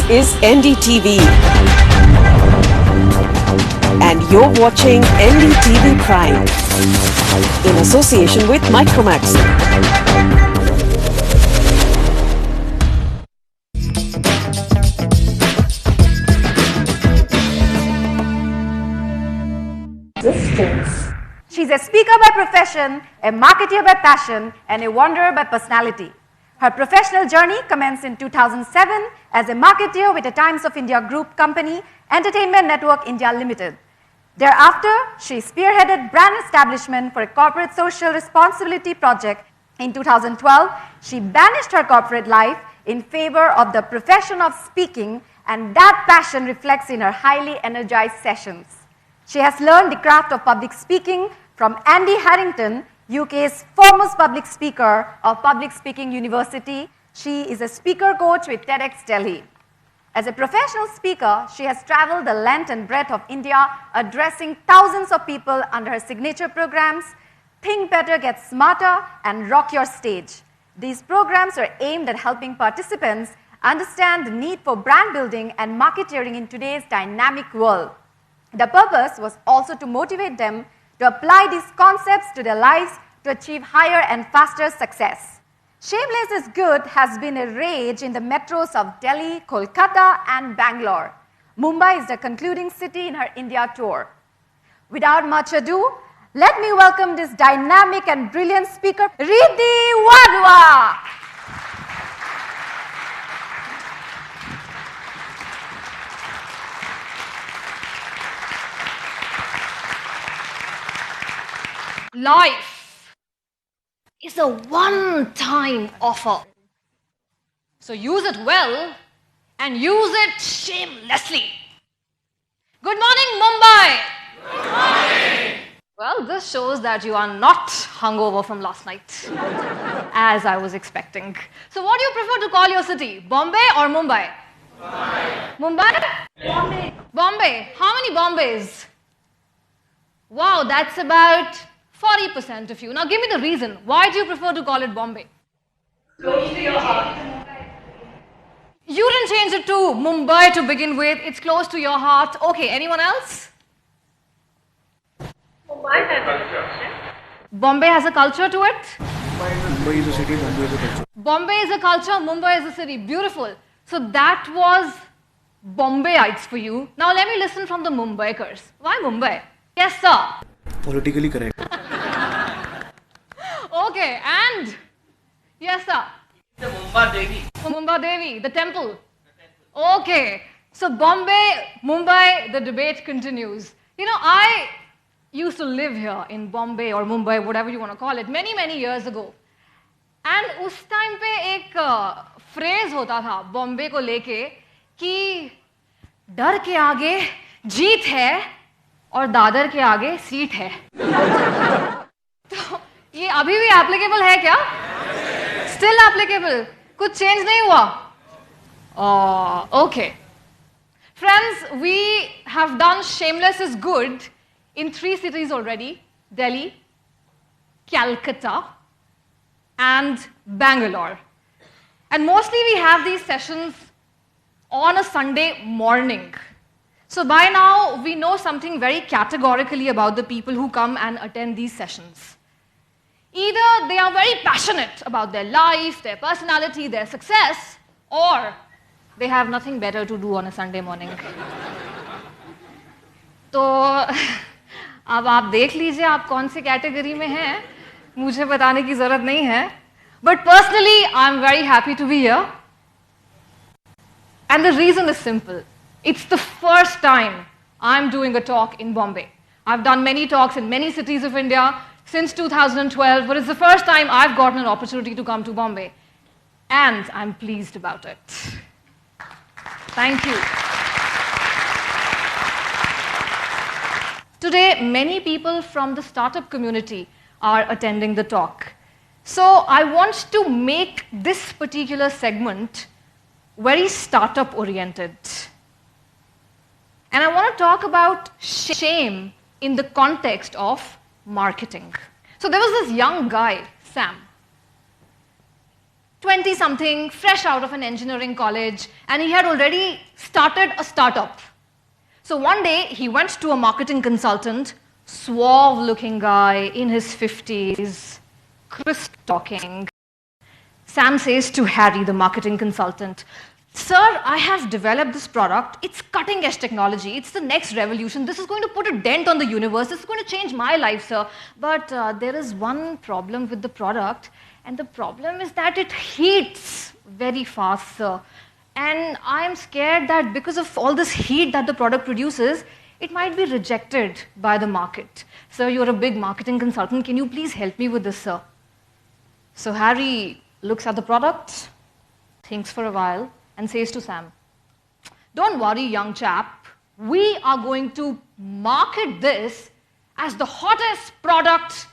is Ndtv. And you're watching Ndtv Prime in association with Micromax. She's a speaker by profession, a marketer by passion, and a wanderer by personality. Her professional journey commenced in 2007 as a marketer with a Times of India Group company, Entertainment Network India Limited. Thereafter, she spearheaded brand establishment for a corporate social responsibility project. In 2012, she banished her corporate life in favor of the profession of speaking, and that passion reflects in her highly energized sessions. She has learned the craft of public speaking from Andy Harrington, UK's foremost public speaker of Public Speaking University. She is a speaker coach with TEDx Delhi. As a professional speaker, she has traveled the length and breadth of India, addressing thousands of people under her signature programs, Think Better, Get Smarter, and Rock Your Stage. These programs are aimed at helping participants understand the need for brand building and marketing in today's dynamic world. The purpose was also to motivate them to apply these concepts to their lives to achieve higher and faster success. Shameless is Good has been a rage in the metros of Delhi, Kolkata, and Bangalore. Mumbai is the concluding city in her India tour. Without much ado, let me welcome this dynamic and brilliant speaker, Reety Wadhwa. Life is a one-time offer. So use it well and use it shamelessly. Good morning, Mumbai. Good morning. Well, this shows that you are not hungover from last night, as I was expecting. So what do you prefer to call your city, Bombay or Mumbai? Mumbai? Bombay. Bombay. How many Bombays? Wow, that's about 40% of you. Now give me the reason. Why do you prefer to call it Bombay? Close to your heart. You didn't change it to Mumbai to begin with. It's close to your heart. Okay, anyone else? Mumbai has a culture. Bombay has a culture to it? Mumbai is a city, Bombay is a culture. Bombay is a culture, Mumbai is a city. Beautiful. So that was Bombayites for you. Now let me listen from the Mumbaikars. Why Mumbai? Yes, sir. Politically correct. Okay, and? Yes, sir. The Mumbai Devi. Mumbai Devi, the temple. Okay. So Bombay, Mumbai, the debate continues. You know, I used to live here in Bombay or Mumbai, whatever you want to call it, many, many years ago. And उस time पे एक phrase होता था Bombay को लेके कि डर के आगे जीत है और दादर के आगे सीट है. तो ये अभी भी applicable है क्या? Still applicable. कुछ change नहीं हुआ? Okay. Friends, we have done Shameless is Good in 3 cities already, Delhi, Calcutta, and Bangalore. And mostly we have these sessions on a Sunday morning. So by now, we know something very categorically about the people who come and attend these sessions. Either they are very passionate about their life, their personality, their success, or they have nothing better to do on a Sunday morning. तो अब आप देख लीजिए आप कौन सी category में हैं, मुझे बताने की ज़रूरत नहीं है. But personally, I'm very happy to be here. And the reason is simple. It's the first time I'm doing a talk in Bombay. I've done many talks in many cities of India since 2012, but it's the first time I've gotten an opportunity to come to Bombay. And I'm pleased about it. Thank you. Today, many people from the startup community are attending the talk. So I want to make this particular segment very startup oriented. And I want to talk about shame in the context of marketing. So there was this young guy, Sam. 20-something, fresh out of an engineering college, and he had already started a startup. So one day, he went to a marketing consultant, suave-looking guy in his 50s, crisp talking. Sam says to Harry, the marketing consultant, "Sir, I have developed this product. It's cutting-edge technology. It's the next revolution. This is going to put a dent on the universe. This is going to change my life, sir. But there is one problem with the product, and the problem is that it heats very fast, sir. And I'm scared that because of all this heat that the product produces, it might be rejected by the market. Sir, you're a big marketing consultant. Can you please help me with this, sir?" So Harry looks at the product, thinks for a while, and says to Sam, "Don't worry, young chap. We are going to market this as the hottest product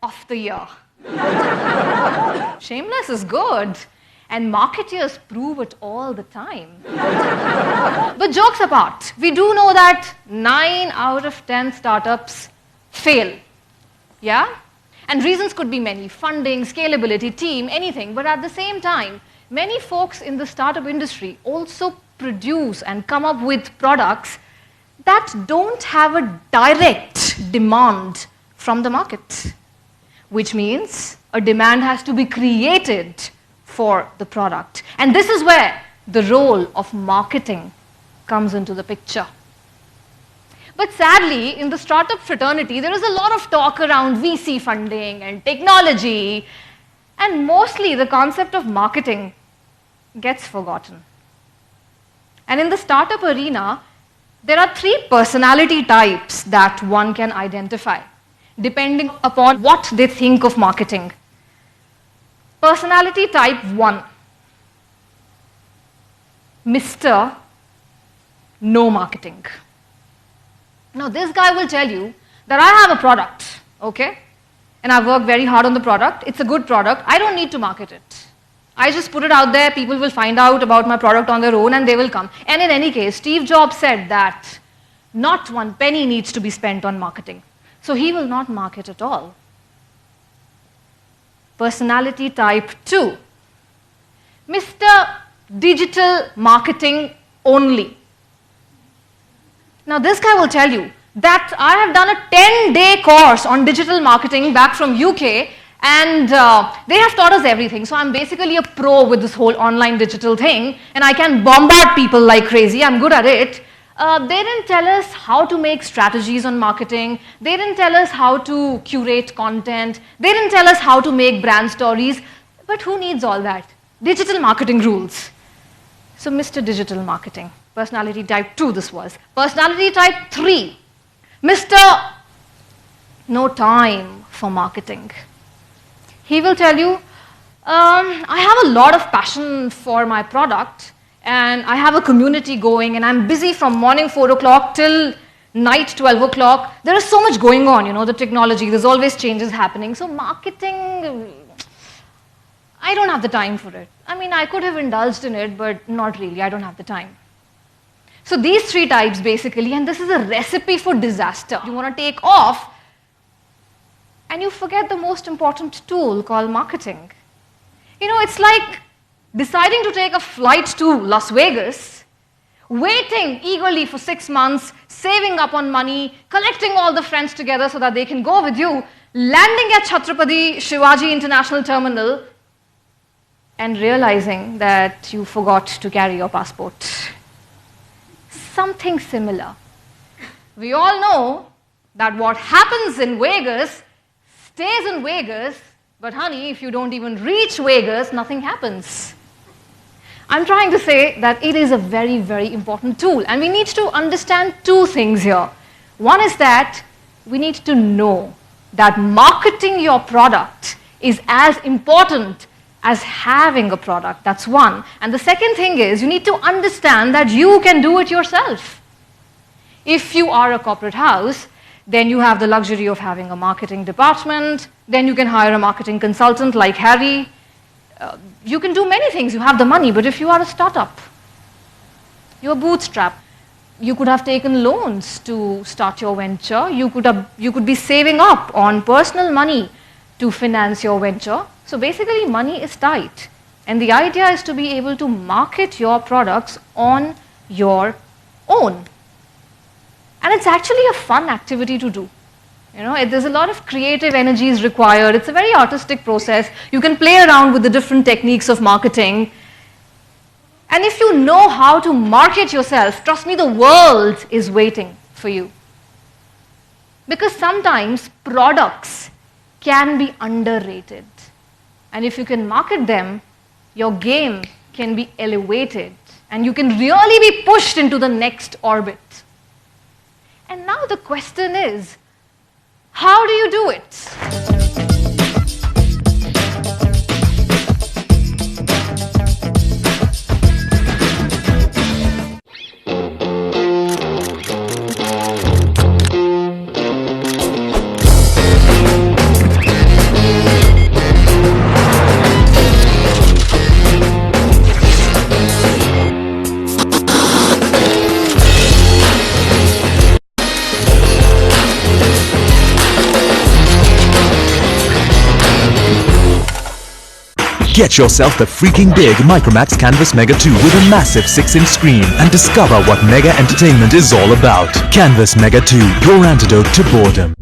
of the year." Shameless is good, and marketeers prove it all the time. But jokes apart, we do know that 9 out of 10 startups fail. Yeah? And reasons could be many: funding, scalability, team, anything. But at the same time, many folks in the startup industry also produce and come up with products that don't have a direct demand from the market, which means a demand has to be created for the product. And this is where the role of marketing comes into the picture. But sadly, in the startup fraternity, there is a lot of talk around VC funding and technology, and mostly the concept of marketing gets forgotten. And in the startup arena, there are 3 personality types that one can identify, depending upon what they think of marketing. Personality type 1, Mr. No Marketing. Now, this guy will tell you that I have a product, okay? And I've worked very hard on the product. It's a good product. I don't need to market it. I just put it out there. People will find out about my product on their own and they will come. And in any case, Steve Jobs said that not 1 penny needs to be spent on marketing. So he will not market at all. Personality type 2, Mr. Digital Marketing Only. Now, this guy will tell you that I have done a 10-day course on digital marketing back from UK, and they have taught us everything. So I'm basically a pro with this whole online digital thing, and I can bombard people like crazy. I'm good at it. They didn't tell us how to make strategies on marketing. They didn't tell us how to curate content. They didn't tell us how to make brand stories. But who needs all that? Digital marketing rules. So Mr. Digital Marketing. Personality type 2 this was. Personality type 3, Mr. No Time for Marketing. He will tell you, I have a lot of passion for my product, and I have a community going, and I'm busy from morning 4 o'clock till night 12 o'clock. There is so much going on, the technology, there's always changes happening. So marketing, I don't have the time for it. I mean, I could have indulged in it, but not really, I don't have the time. So these 3 types basically, and this is a recipe for disaster. You want to take off, and you forget the most important tool called marketing. It's like deciding to take a flight to Las Vegas, waiting eagerly for 6 months, saving up on money, collecting all the friends together so that they can go with you, landing at Chhatrapati Shivaji International Terminal, and realizing that you forgot to carry your passport. Something similar. We all know that what happens in Vegas stays in Vegas, but honey, if you don't even reach Vegas, nothing happens. I'm trying to say that it is a very, very important tool, and we need to understand 2 things here. One is that we need to know that marketing your product is as important as having a product. That's one. And the second thing is you need to understand that you can do it yourself. If you are a corporate house, then you have the luxury of having a marketing department. Then you can hire a marketing consultant like Harry. You can do many things. You have the money. But if you are a startup, you're bootstrapped. You could have taken loans to start your venture. You could be saving up on personal money to finance your venture. So basically money is tight, and the idea is to be able to market your products on your own. And it's actually a fun activity to do. There's a lot of creative energies required. It's a very artistic process. You can play around with the different techniques of marketing. And if you know how to market yourself, trust me, the world is waiting for you. Because sometimes products can be underrated. And if you can market them, your game can be elevated. And you can really be pushed into the next orbit. And now the question is, how do you do it? Get yourself the freaking big Micromax Canvas Mega 2 with a massive 6-inch screen and discover what mega entertainment is all about. Canvas Mega 2, your antidote to boredom.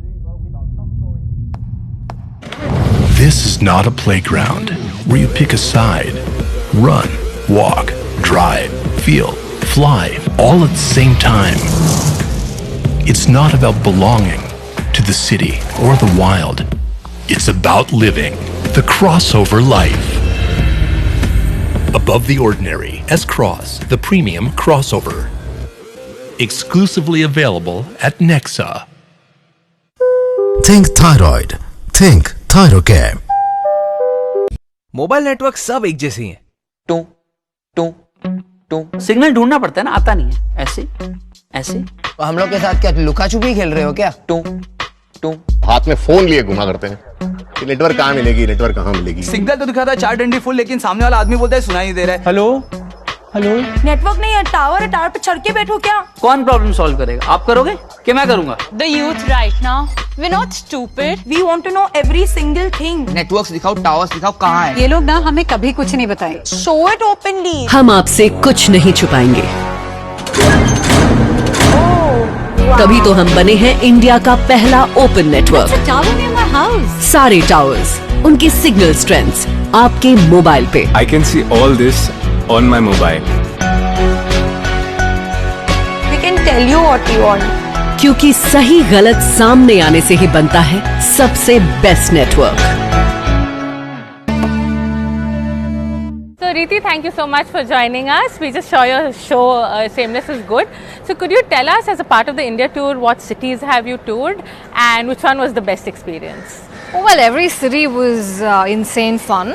This is not a playground where you pick a side, run, walk, drive, feel, fly, all at the same time. It's not about belonging to the city or the wild. It's about living the crossover life. Above the Ordinary S-Cross, the premium crossover. Exclusively available at Nexa. Think thyroid. Think Thyrocare. Mobile network सब एक जैसे ही हैं। To to to signal ढूंढना पड़ता है ना, आता नहीं है। ऐसे ऐसे। तो हम लोग के साथ क्या लुका छुपी खेल रहे हो क्या? टू टू हाथ में फोन लिए घुमा करते हैं कि नेटवर्क कहाँ मिलेगी, नेटवर्क कहाँ मिलेगी। सिग्नल तो दिखाता है 4 डंडी फुल, लेकिन सामने वाला आदमी बोलता है सुनाई नहीं दे रहा है। हेलो हेलो, नेटवर्क नहीं है, टावर है, टावर पे चढ़ के बैठो क्या? कौन प्रॉब्लम सॉल्व करेगा? आप करोगे कि मैं करूंगा? The youth right now, we're not stupid. We want to know every single thing. Networks दिखाओ, टावर्स दिखाओ, कहाँ है? ये लोग ना हमें कभी कुछ नहीं बताए। Show it openly. हम आपसे कुछ नहीं छुपाएंगे। तभी तो हम बने हैं इंडिया का पहला ओपन नेटवर्क। सारे टावर्स, उनके सिग्नल स्ट्रेंथ्स आपके मोबाइल पे। I can see all this on my mobile. We can tell you what we want. क्योंकि सही गलत सामने आने से ही बनता है सबसे best network. So Reety, thank you so much for joining us. We just saw your show, Shameless is Good. So could you tell us, as a part of the India tour, what cities have you toured and which one was the best experience? Oh, well, every city was insane fun.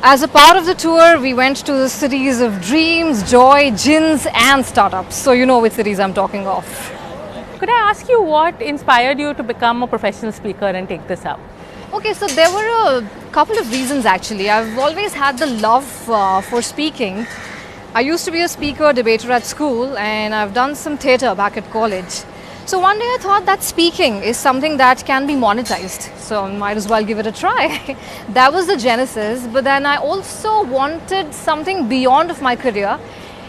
As a part of the tour, we went to the cities of dreams, joy, gins and startups. So you know which cities I'm talking of. Could I ask you what inspired you to become a professional speaker and take this up? Okay, so there were a couple of reasons actually. I've always had the love for speaking. I used to be a speaker, debater at school, and I've done some theatre back at college. So one day I thought that speaking is something that can be monetized, so might as well give it a try. That was the genesis, but then I also wanted something beyond of my career,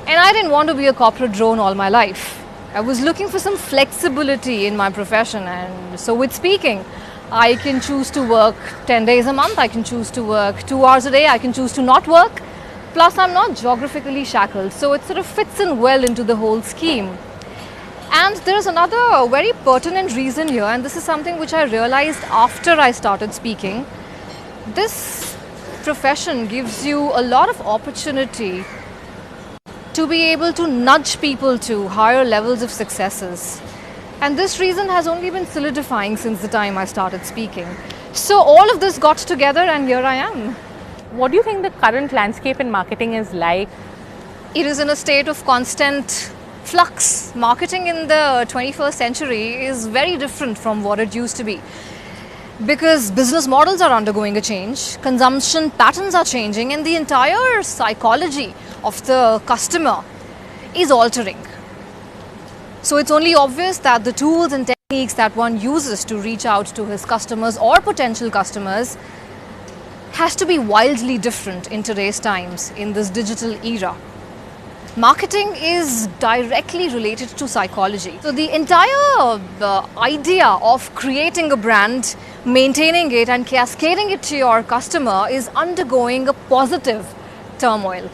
and I didn't want to be a corporate drone all my life. I was looking for some flexibility in my profession, and so with speaking, I can choose to work 10 days a month, I can choose to work 2 hours a day, I can choose to not work. Plus, I'm not geographically shackled, so it sort of fits in well into the whole scheme. And there's another very pertinent reason here, and this is something which I realized after I started speaking. This profession gives you a lot of opportunity to be able to nudge people to higher levels of successes. And this reason has only been solidifying since the time I started speaking. So all of this got together and here I am. What do you think the current landscape in marketing is like? It is in a state of constant flux. Marketing in the 21st century is very different from what it used to be. Because business models are undergoing a change, consumption patterns are changing, and the entire psychology of the customer is altering. So it's only obvious that the tools and techniques that one uses to reach out to his customers or potential customers has to be wildly different in today's times, in this digital era. Marketing is directly related to psychology. So the entire idea of creating a brand, maintaining it and cascading it to your customer is undergoing a positive turmoil.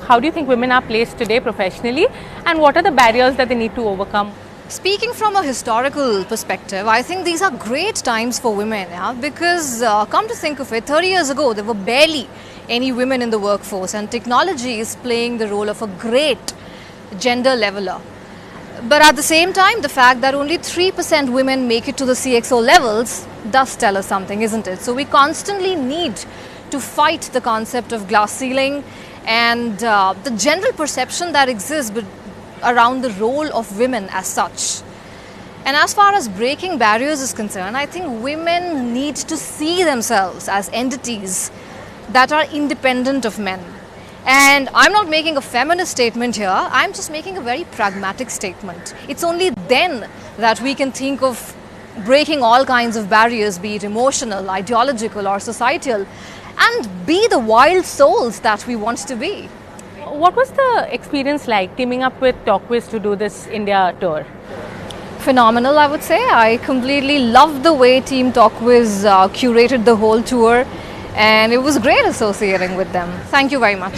How do you think women are placed today professionally, and what are the barriers that they need to overcome? Speaking from a historical perspective, I think these are great times for women, because come to think of it, 30 years ago there were barely any women in the workforce, and technology is playing the role of a great gender leveler. But at the same time, the fact that only 3% women make it to the CXO levels does tell us something, isn't it? So we constantly need to fight the concept of glass ceiling and the general perception that exists around the role of women as such. And as far as breaking barriers is concerned, I think women need to see themselves as entities that are independent of men. And I'm not making a feminist statement here, I'm just making a very pragmatic statement. It's only then that we can think of breaking all kinds of barriers, be it emotional, ideological or societal, and be the wild souls that we want to be. What was the experience like teaming up with TalkWiz to do this India tour? Phenomenal, I would say. I completely loved the way Team TalkWiz curated the whole tour, and it was great associating with them. Thank you very much.